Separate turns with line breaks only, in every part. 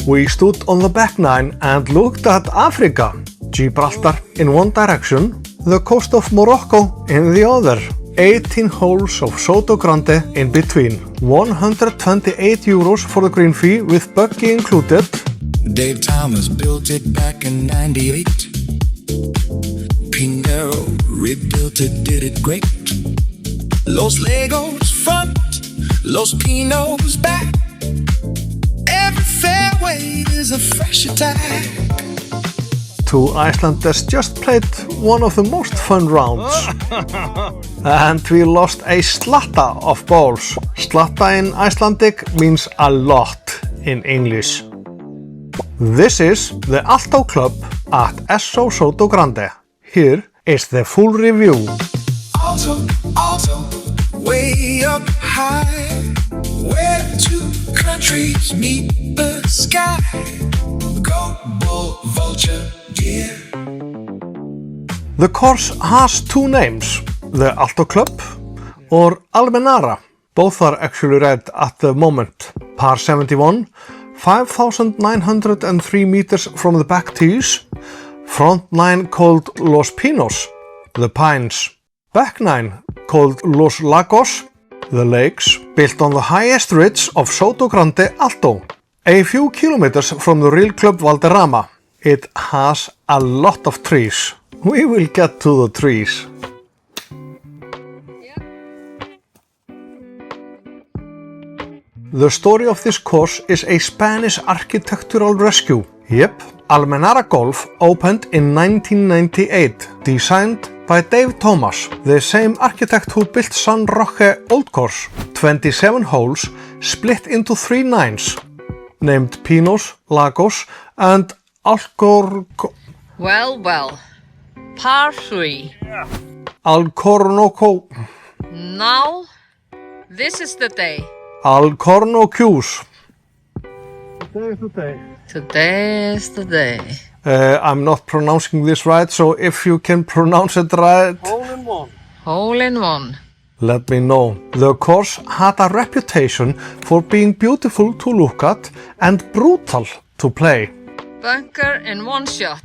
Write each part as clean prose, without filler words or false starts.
We stood on the back nine and looked at Africa. Gibraltar in one direction, the coast of Morocco in the other. 18 holes of Sotogrande in between. €128 for the green fee with buggy included.
Dave Thomas built it back in '98. Piñero rebuilt it, did it great. Los Legos front, Los Pinos back. Every fairway is a fresh attack.
Two Icelanders just played one of the most fun rounds. And we lost a slatta of balls. Slatta in Icelandic means a lot in English. This is the Alto Club at SO Sotogrande. Here is the full review.
Alto, way up high, where two countries meet the sky. Go bull, vulture, yeah.
The course has two names, the Alto Club or Almenara. Both are actually read at the moment. Par 71, 5,903 meters from the back tees. Front nine called Los Pinos, the Pines. Back nine called Los Lagos, the Lakes, built on the highest ridge of Sotogrande Alto. A few kilometers from the real club Valderrama. It has a lot of trees. We will get to the trees. The story of this course is a Spanish architectural rescue. Yep, Almenara Golf opened in 1998, designed by Dave Thomas, the same architect who built San Roque Old Course. 27 holes split into 3 nines, named Pinos, Lagos and Accor.
Well, par 3.
Alcornoco.
Now, this is the day.
Alcornocus.
Today is the day.
I'm not pronouncing this right, so if you can pronounce it right,
Hole in one.
let me know. The course had a reputation for being beautiful to look at and brutal to play.
Bunker in one shot.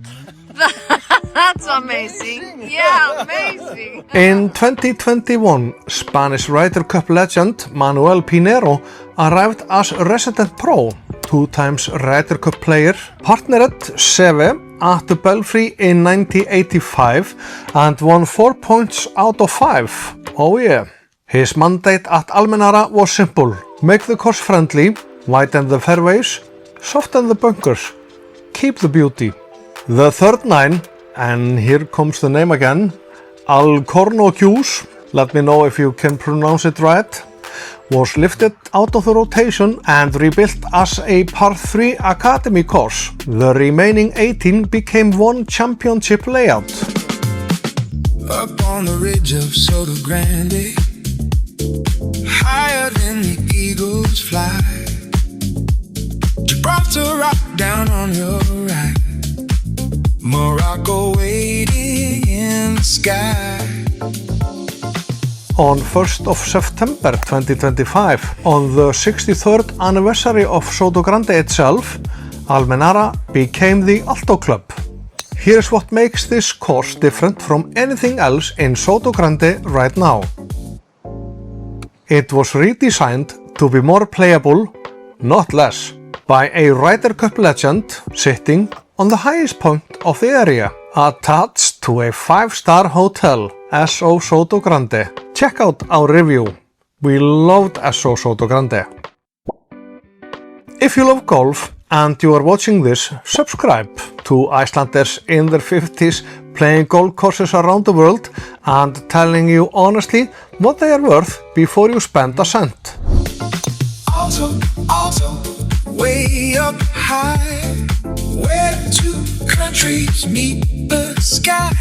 That's amazing. Yeah, amazing.
In 2021, Spanish Ryder Cup legend Manuel Piñero arrived as resident pro, 2 times Ryder Cup player, partnered Seve at the Belfry in 1985 and won 4 points out of 5. Oh yeah. His mandate at Almenara was simple: make the course friendly, widen the fairways, soften the bunkers, keep the beauty. The third nine, and here comes the name again, Alcornocus, let me know if you can pronounce it right, was lifted out of the rotation and rebuilt as a par 3 academy course. The remaining 18 became one championship layout.
Up on the ridge of Sotogrande, higher than the eagles fly. Gibraltar rock down on your right. Morocco waiting in the sky.
On 1st of September 2025, on the 63rd anniversary of Sotogrande itself, Almenara became the Alto Club. Here's what makes this course different from anything else in Sotogrande right now. It was redesigned to be more playable, not less, by a Ryder Cup legend sitting on the highest point of the area, attached to a 5-star hotel, SO Sotogrande. Check out our review. We loved SO Sotogrande. If you love golf and you are watching this, subscribe. 2 Icelanders in their 50s playing golf courses around the world and telling you honestly what they are worth before you spend a cent.
Alto, way up high, where 2 countries meet the sky.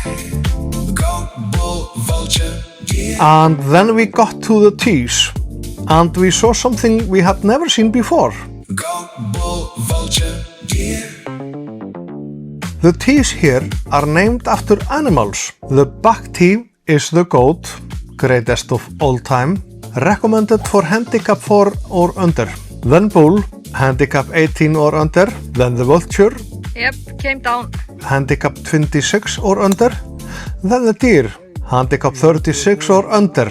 Go bull, vulture, yeah.
And then we got to the tees, and we saw something we had never seen before.
Go bull, vulture, yeah.
The tees here are named after animals. The back tee is the goat, greatest of all time, recommended for handicap 4 or under. Then bull, handicap 18 or under. Then the vulture,
Yep, came down.
handicap 26 or under. Then the deer, handicap 36 or under.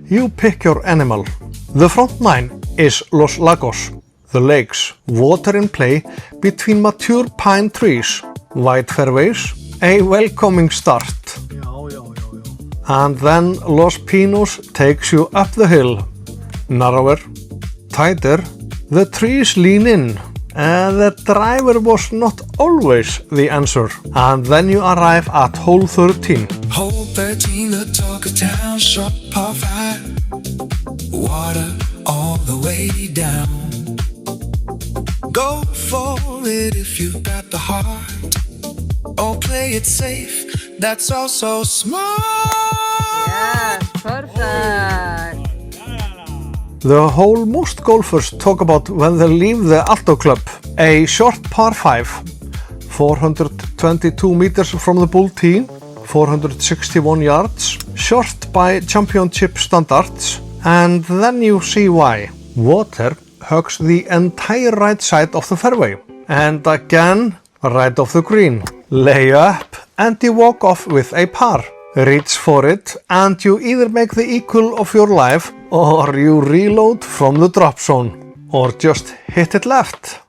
You pick your animal. The front nine is Los Lagos, the lakes, water in play between mature pine trees, wide fairways, a welcoming start. And then Los Pinos takes you up the hill, narrower, tighter, the trees lean in, and the driver was not always the answer. And then you arrive at hole 13.
Hole 13, the talk of town, short par 5. Water all the way down. Go for it if you've got the heart. Or play it safe, that's also smart.
Yes, perfect.
The hole most golfers talk about when they leave the Alto Club, a short par 5, 422 meters from the bull tee, 461 yards, short by championship standards, and then you see why. Water hugs the entire right side of the fairway, and again right of the green. Lay up and you walk off with a par. Reach for it and you either make the equal of your life or you reload from the drop zone or just hit it left.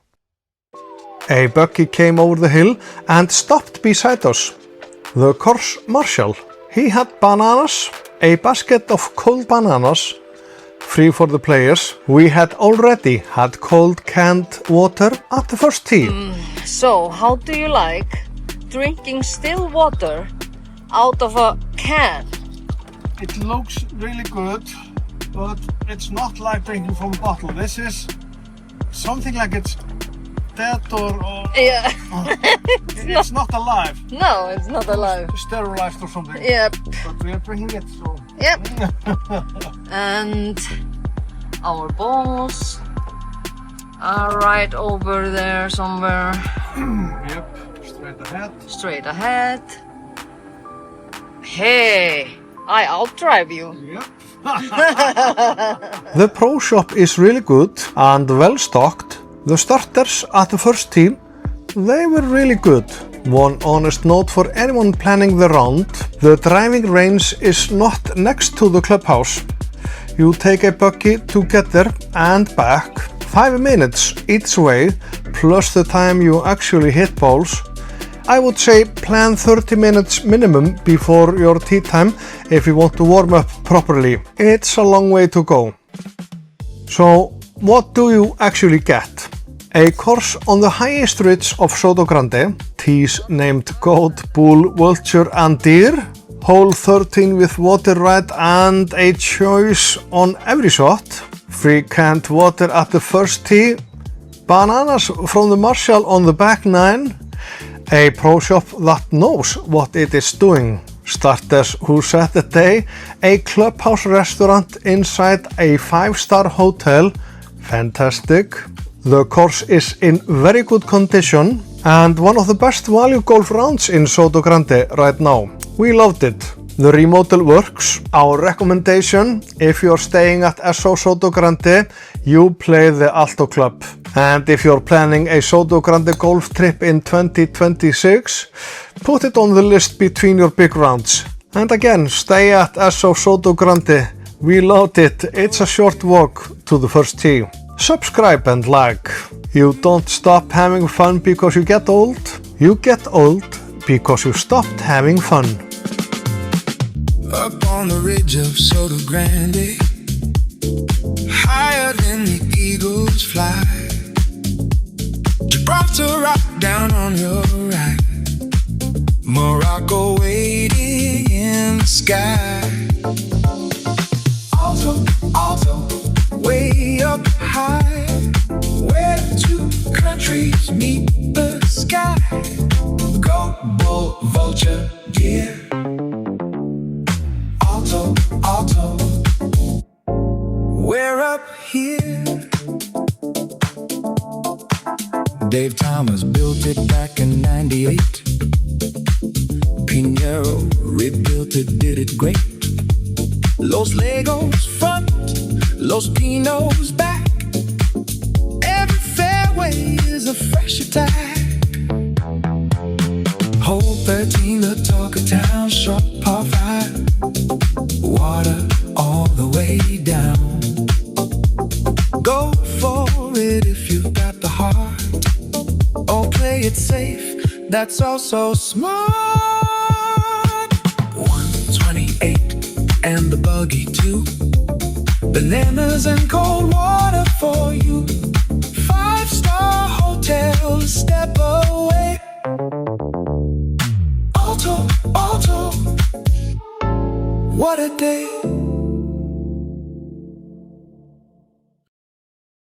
A buggy came over the hill and stopped beside us. The course marshal. He had bananas, a basket of cold bananas, free for the players. We had already had cold canned water at the first tee.
So, how do you like drinking still water out of a can?
It looks really good, but it's not like drinking from a bottle. This is something like it's dead or
Yeah.
it's not alive.
No, it's not alive.
Sterilized or something.
Yep.
But we are drinking it, so.
Yep. And our balls are right over there somewhere.
Yep, straight ahead.
Straight ahead. Hey, I outdrive you.
Yep. The pro shop is really good and well stocked. The starters at the first tee, they were really good. One honest note for anyone planning the round, the driving range is not next to the clubhouse. You take a buggy to get there and back, 5 minutes each way, plus the time you actually hit balls. I would say plan 30 minutes minimum before your tee time if you want to warm up properly. It's a long way to go. So, what do you actually get? A course on the highest ridge of Sotogrande, tees named Goat, Bull, Vulture and Deer, hole 13 with water right and a choice on every shot, free canned water at the first tee, bananas from the marshal on the back 9, a pro shop that knows what it is doing, starters who set the day, a clubhouse restaurant inside a 5-star hotel, fantastic. The course is in very good condition and one of the best value golf rounds in Sotogrande right now. We loved it. The remodel works. Our recommendation, if you're staying at SO Sotogrande, you play the Alto Club. And if you're planning a Sotogrande golf trip in 2026, put it on the list between your big rounds. And again, stay at SO Sotogrande. We loved it. It's a short walk to the first tee. Subscribe and like. You don't stop having fun because you get old. You get old because you stopped having fun.
Up on the ridge of Sotogrande, higher than the eagles fly. Gibraltar rock down on your right, Morocco waiting in the sky. Alto, alto, way up high, where two countries meet the sky. Goat, bull, vulture, deer. Alto, alto, we're up here. Dave Thomas built it back in '98. Piñero rebuilt it, did it great. Los Legos front, Los Pinos back. Every the way down. Go for it if you've got the heart. Or play it safe, that's also smart. 128 and the buggy too. Bananas and cold water for you. 5-star hotel, step away.